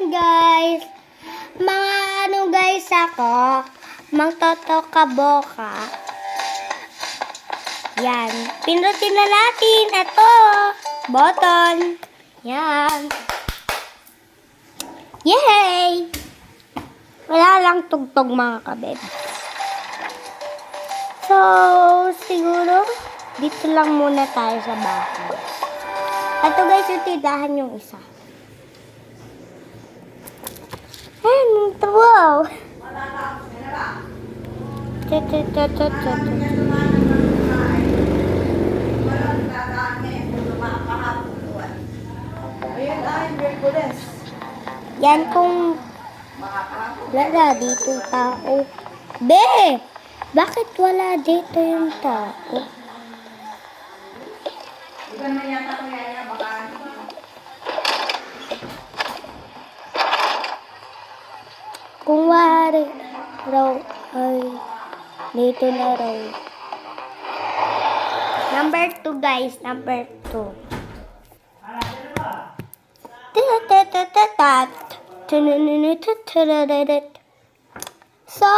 guys. Mga guys ako, magtotokaboka. Yan. Pinutin na natin. Ito. Button. Yan. Yay! Wala lang tugtog mga kabeb. So, siguro, dito lang muna tayo sa bahay. Ito guys, yung tindahan yung isa. Ayan, wow! Yan kung wala dito yung tao. Be! Bakit wala dito yung tao? Kung wari raw ay dito na raw. Number 2 guys, number 2. So,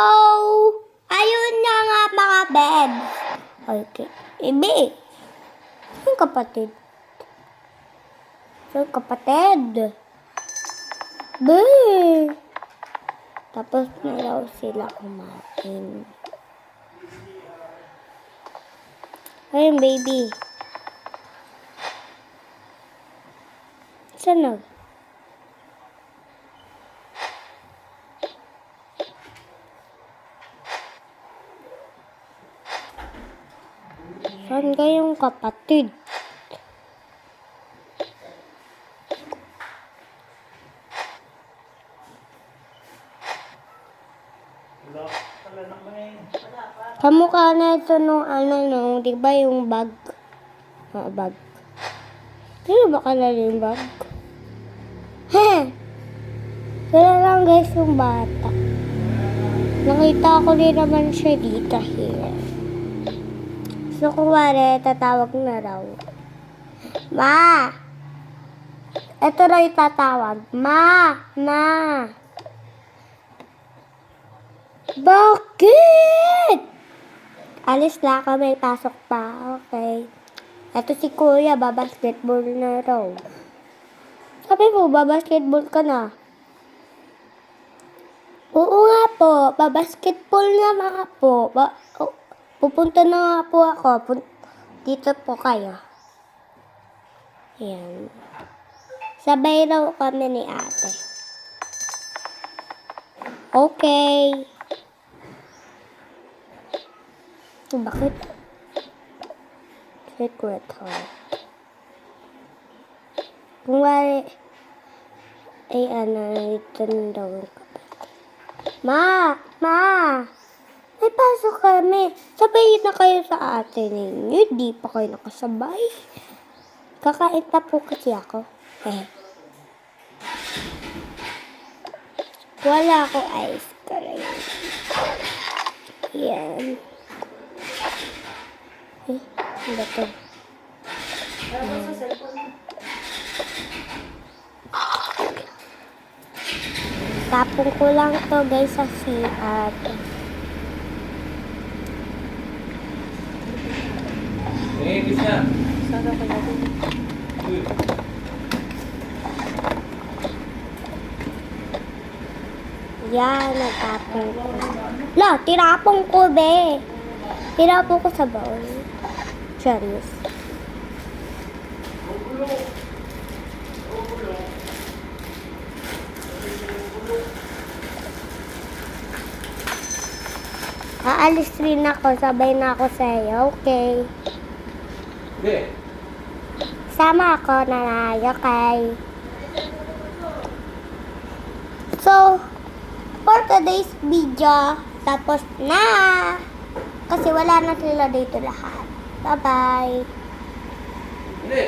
ayun na nga mga bebs. Okay. Ibi. Saan kapatid? Saan kapatid? Be. Tapos na raw sila kumain. Ayun, baby. Saan na? Saan kayong kapatid? Kamukha na ito nung nung, di ba yung bag? Bag. Sino ba kalala yung bag? Heh! Sila lang guys yung bata. Nakita ko din naman siya dito here. So kung wari, tatawag na raw. Ma! Ito raw yung tatawag. Ma! Ma! Bakit? Alis na ako, may pasok pa. Okay. Ito si Kuya, babasketball na raw. Sabi mo, babasketball ka na? Oo nga po, babasketball na mga po. Pupunta na nga po ako. Dito po kayo. Ayan. Sabay raw kami ni ate. Okay. Bakit? Secret heart. Kung wala, ay ito na daw ang kapatid. Ma! Ma! May pasok kami. Sabay na kayo sa atin ninyo. Di pa kayo nakasabay. Kakain na po kasi ako. Wala ako ice cream. Yan. Ano ba ito? Tapong ko lang to guys sa CR. Bisa. Sana ko lang. Yan, natapong ko. La, tirapong ko, be. Tirapong ko sa baon. Serious. Aalis rin ako, sabay na ako sa'yo, okay? Okay. Sama ako, nanay, okay? So, for today's video, tapos na! Kasi wala na sila dito lahat. Bye-bye!